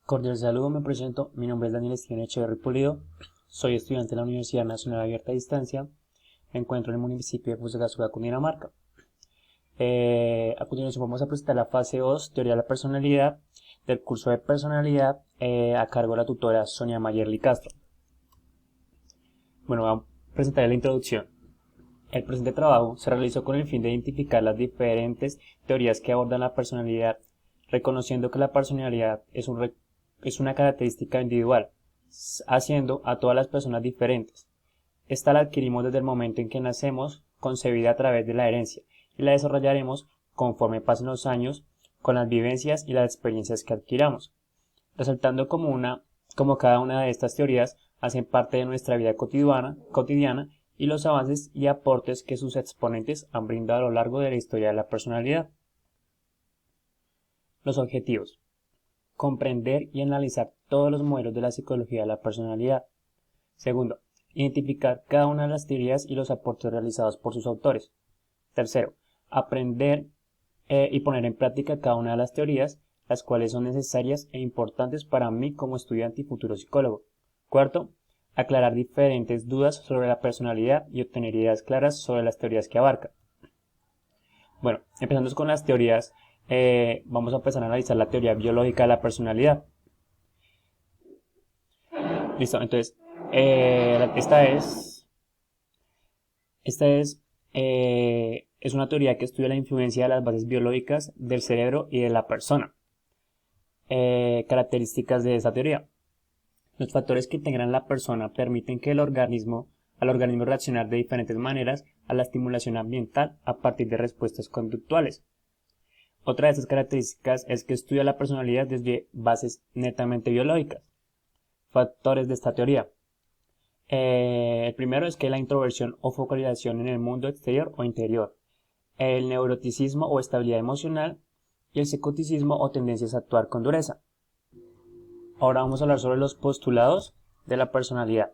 Cordial saludo, me presento. Mi nombre es Daniel Steven Echeverry Pulido. Soy estudiante de la Universidad Nacional Abierta a Distancia. Me encuentro en el municipio de Fusagasugá, Cundinamarca. A continuación vamos a presentar la fase 2, Teoría de la Personalidad, del curso de Personalidad a cargo de la tutora Sonia Mayerly Castro. Bueno, vamos a presentar la introducción. El presente trabajo se realizó con el fin de identificar las diferentes teorías que abordan la personalidad, reconociendo que la personalidad es una característica individual, haciendo a todas las personas diferentes. Esta la adquirimos desde el momento en que nacemos, concebida a través de la herencia, y la desarrollaremos conforme pasen los años, con las vivencias y las experiencias que adquiramos, resaltando como cada una de estas teorías hacen parte de nuestra vida cotidiana y los avances y aportes que sus exponentes han brindado a lo largo de la historia de la personalidad. Los objetivos: comprender y analizar todos los modelos de la psicología de la personalidad. Segundo, identificar cada una de las teorías y los aportes realizados por sus autores. Tercero, aprender y poner en práctica cada una de las teorías, las cuales son necesarias e importantes para mí como estudiante y futuro psicólogo. Cuarto, aclarar diferentes dudas sobre la personalidad y obtener ideas claras sobre las teorías que abarca. Bueno, empezando con las teorías, vamos a empezar a analizar la teoría biológica de la personalidad. Listo, entonces, es una teoría que estudia la influencia de las bases biológicas del cerebro y de la persona. Características de esta teoría. Los factores que integran la persona permiten que al organismo reaccionar de diferentes maneras a la estimulación ambiental a partir de respuestas conductuales. Otra de estas características es que estudia la personalidad desde bases netamente biológicas. Factores de esta teoría. El primero es que la introversión o focalización en el mundo exterior o interior, el neuroticismo o estabilidad emocional y el psicoticismo o tendencias a actuar con dureza. Ahora vamos a hablar sobre los postulados de la personalidad.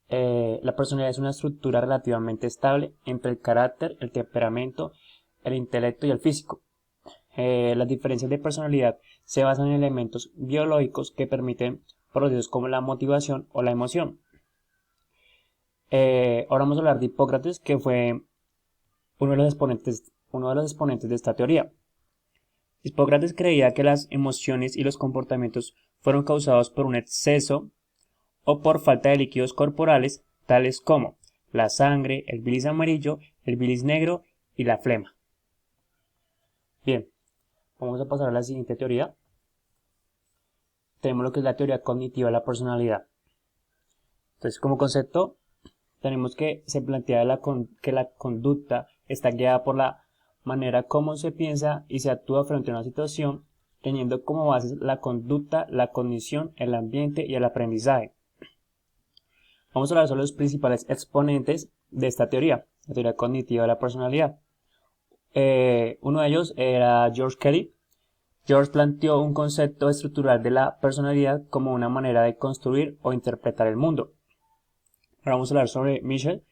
La personalidad es una estructura relativamente estable entre el carácter, el temperamento, el intelecto y el físico. Las diferencias de personalidad se basan en elementos biológicos que permiten procesos como la motivación o la emoción. Ahora vamos a hablar de Hipócrates, que fue uno de los exponentes de esta teoría. Hipócrates creía que las emociones y los comportamientos fueron causados por un exceso o por falta de líquidos corporales, tales como la sangre, el bilis amarillo, el bilis negro y la flema. Bien, vamos a pasar a la siguiente teoría. Tenemos lo que es la teoría cognitiva de la personalidad. Entonces, como concepto, tenemos que se plantea que la conducta está guiada por la manera como se piensa y se actúa frente a una situación, teniendo como bases la conducta, la cognición, el ambiente y el aprendizaje. Vamos a hablar sobre los principales exponentes de esta teoría, la teoría cognitiva de la personalidad. Uno de ellos era George Kelly. George planteó un concepto estructural de la personalidad como una manera de construir o interpretar el mundo. Ahora vamos a hablar sobre Michel,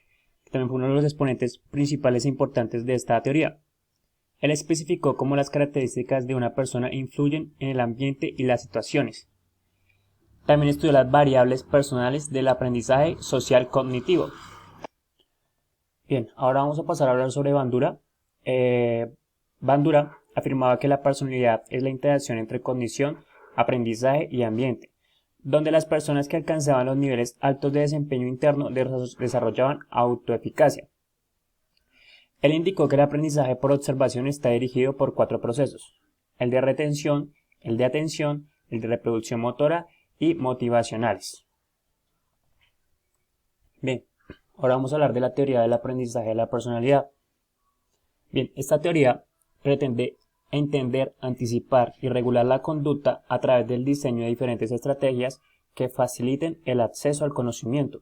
que también fue uno de los exponentes principales e importantes de esta teoría. Él especificó cómo las características de una persona influyen en el ambiente y las situaciones. También estudió las variables personales del aprendizaje social cognitivo. Bien, ahora vamos a pasar a hablar sobre Bandura. Bandura afirmaba que la personalidad es la interacción entre cognición, aprendizaje y ambiente, donde las personas que alcanzaban los niveles altos de desempeño interno desarrollaban autoeficacia. Él indicó que el aprendizaje por observación está dirigido por 4 procesos: el de retención, el de atención, el de reproducción motora y motivacionales. Bien, ahora vamos a hablar de la teoría del aprendizaje de la personalidad. Bien, esta teoría pretende entender, anticipar y regular la conducta a través del diseño de diferentes estrategias que faciliten el acceso al conocimiento.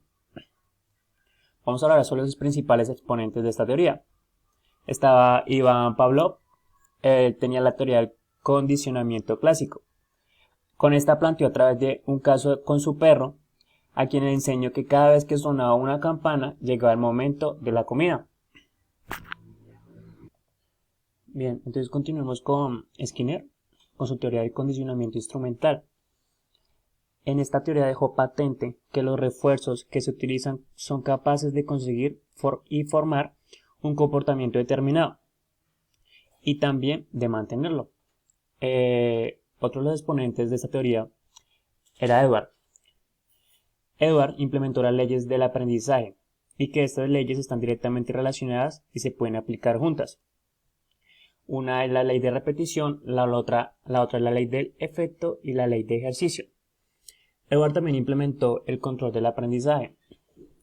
Vamos a hablar sobre los principales exponentes de esta teoría. Estaba Ivan Pavlov. Él tenía la teoría del condicionamiento clásico. Con esta planteó a través de un caso con su perro, a quien le enseñó que cada vez que sonaba una campana llegaba el momento de la comida. Bien, entonces continuemos con Skinner, con su teoría del condicionamiento instrumental. En esta teoría dejó patente que los refuerzos que se utilizan son capaces de conseguir y formar un comportamiento determinado y también de mantenerlo. Otro de los exponentes de esta teoría era Edward. Edward implementó las leyes del aprendizaje y que estas leyes están directamente relacionadas y se pueden aplicar juntas. Una es la ley de repetición, la otra es la ley del efecto y la ley de ejercicio. Edward también implementó el control del aprendizaje.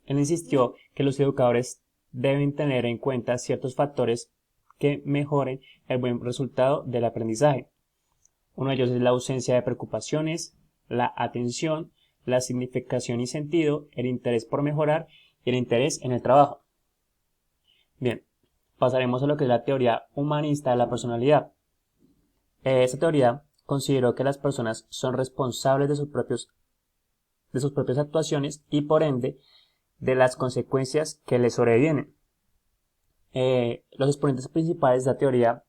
Él insistió que los educadores deben tener en cuenta ciertos factores que mejoren el buen resultado del aprendizaje. Uno de ellos es la ausencia de preocupaciones, la atención, la significación y sentido, el interés por mejorar y el interés en el trabajo. Bien, pasaremos a lo que es la teoría humanista de la personalidad. Esta teoría consideró que las personas son responsables de sus propias actuaciones y por ende de las consecuencias que les sobrevienen. Los exponentes principales de la teoría,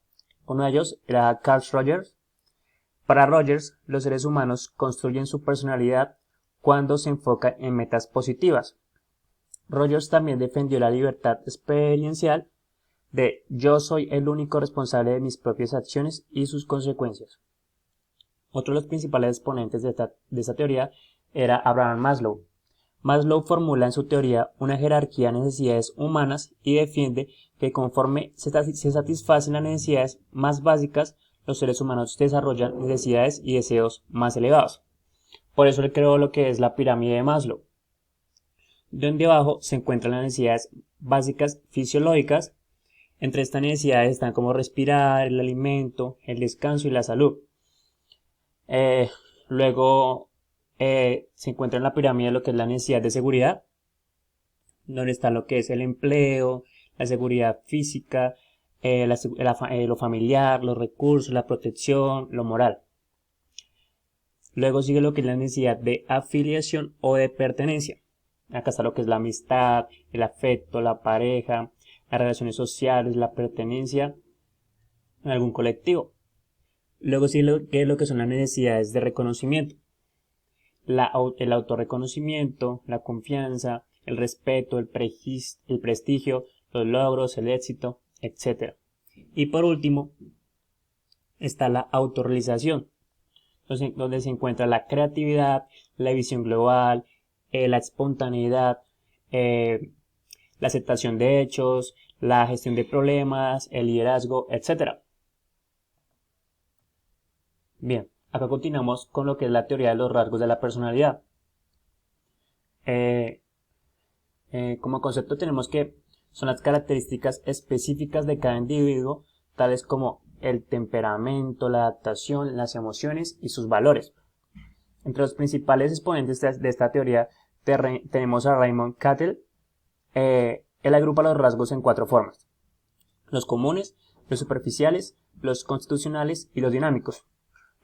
uno de ellos era Carl Rogers. Para Rogers, los seres humanos construyen su personalidad cuando se enfocan en metas positivas. Rogers también defendió la libertad experiencial de yo soy el único responsable de mis propias acciones y sus consecuencias. Otro de los principales exponentes de esta teoría era Abraham Maslow. Maslow formula en su teoría una jerarquía de necesidades humanas y defiende que conforme se satisfacen las necesidades más básicas, los seres humanos desarrollan necesidades y deseos más elevados. Por eso él creó lo que es la pirámide de Maslow, donde abajo se encuentran las necesidades básicas fisiológicas. Entre estas necesidades están como respirar, el alimento, el descanso y la salud. Luego se encuentra en la pirámide lo que es la necesidad de seguridad, donde está lo que es el empleo, la seguridad física, lo familiar, los recursos, la protección, lo moral. Luego sigue lo que es la necesidad de afiliación o de pertenencia. Acá está lo que es la amistad, el afecto, la pareja, las relaciones sociales, la pertenencia en algún colectivo. Luego sigue lo que son las necesidades de reconocimiento. El autorreconocimiento, la confianza, el respeto, el prestigio, los logros, el éxito, etc. Y por último, está la autorrealización, donde se encuentra la creatividad, la visión global, la espontaneidad, la aceptación de hechos, la gestión de problemas, el liderazgo, etc. Bien, acá continuamos con lo que es la teoría de los rasgos de la personalidad. Como concepto tenemos que son las características específicas de cada individuo, tales como el temperamento, la adaptación, las emociones y sus valores. Entre los principales exponentes de esta teoría tenemos a Raymond Cattell. Él agrupa los rasgos en 4 formas: los comunes, los superficiales, los constitucionales y los dinámicos.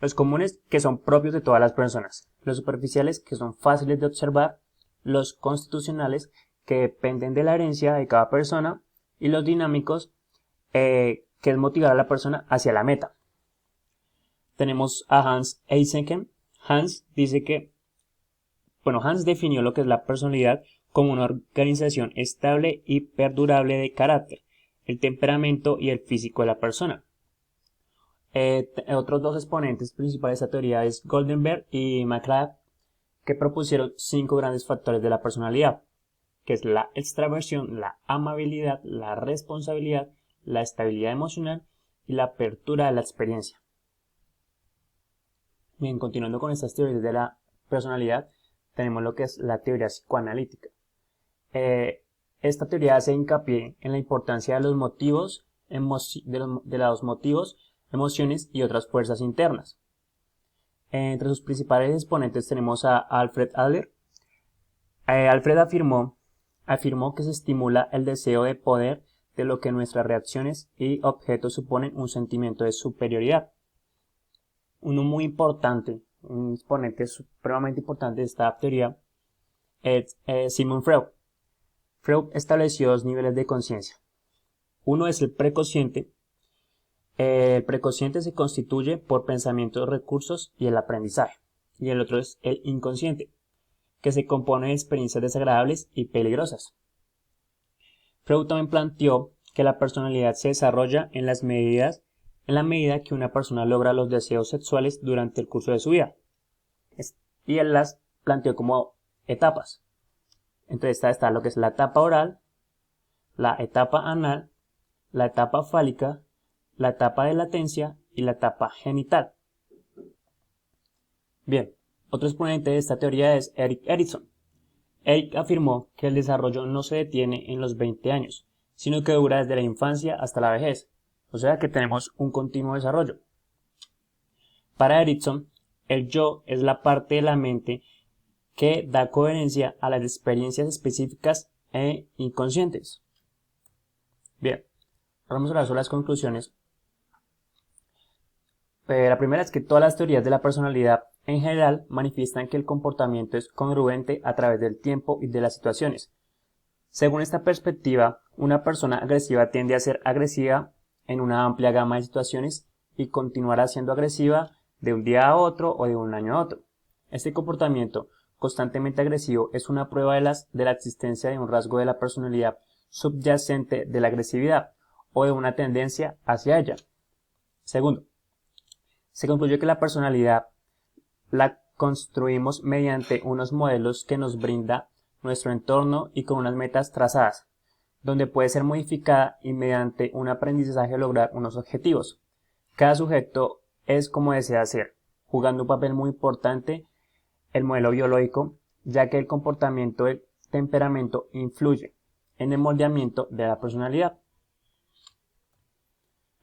Los comunes, que son propios de todas las personas; los superficiales, que son fáciles de observar; los constitucionales, que dependen de la herencia de cada persona; y los dinámicos, que es motivar a la persona hacia la meta. Tenemos a Hans Eysenck. Hans definió lo que es la personalidad como una organización estable y perdurable de carácter, el temperamento y el físico de la persona. Otros 2 exponentes principales de esta teoría es Goldenberg y McLeod, que propusieron 5 grandes factores de la personalidad, que es la extraversión, la amabilidad, la responsabilidad, la estabilidad emocional y la apertura de la experiencia. Bien, continuando con estas teorías de la personalidad, tenemos lo que es la teoría psicoanalítica. Esta teoría hace hincapié en la importancia de los motivos, emociones y otras fuerzas internas. Entre sus principales exponentes tenemos a Alfred Adler. Alfred afirmó que se estimula el deseo de poder, de lo que nuestras reacciones y objetos suponen un sentimiento de superioridad. Uno muy importante, un exponente supremamente importante de esta teoría es Sigmund Freud. Freud estableció 2 niveles de conciencia. Uno es el preconsciente. El preconsciente se constituye por pensamientos, recursos y el aprendizaje. y el otro es el inconsciente, que se compone de experiencias desagradables y peligrosas. Freud también planteó que la personalidad se desarrolla en la medida que una persona logra los deseos sexuales durante el curso de su vida. Y él las planteó como etapas. Entonces está lo que es la etapa oral, la etapa anal, la etapa fálica, la etapa de latencia y la etapa genital. Bien, otro exponente de esta teoría es Erik Erikson. Eric afirmó que el desarrollo no se detiene en los 20 años, sino que dura desde la infancia hasta la vejez, o sea que tenemos un continuo desarrollo. Para Erikson, el yo es la parte de la mente que da coherencia a las experiencias específicas e inconscientes. Bien, vamos a hablar sobre las conclusiones. La primera es que todas las teorías de la personalidad en general manifiestan que el comportamiento es congruente a través del tiempo y de las situaciones. Según esta perspectiva, una persona agresiva tiende a ser agresiva en una amplia gama de situaciones y continuará siendo agresiva de un día a otro o de un año a otro. Este comportamiento constantemente agresivo es una prueba de la existencia de un rasgo de la personalidad subyacente de la agresividad o de una tendencia hacia ella. Segundo, se concluyó que la personalidad la construimos mediante unos modelos que nos brinda nuestro entorno y con unas metas trazadas, donde puede ser modificada y mediante un aprendizaje lograr unos objetivos. Cada sujeto es como desea ser, jugando un papel muy importante el modelo biológico, ya que el comportamiento del temperamento influye en el moldeamiento de la personalidad.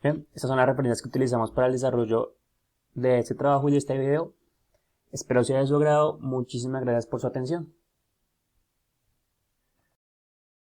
Bien, estas son las referencias que utilizamos para el desarrollo de este trabajo y de este video. Espero sea de su agrado. Muchísimas gracias por su atención.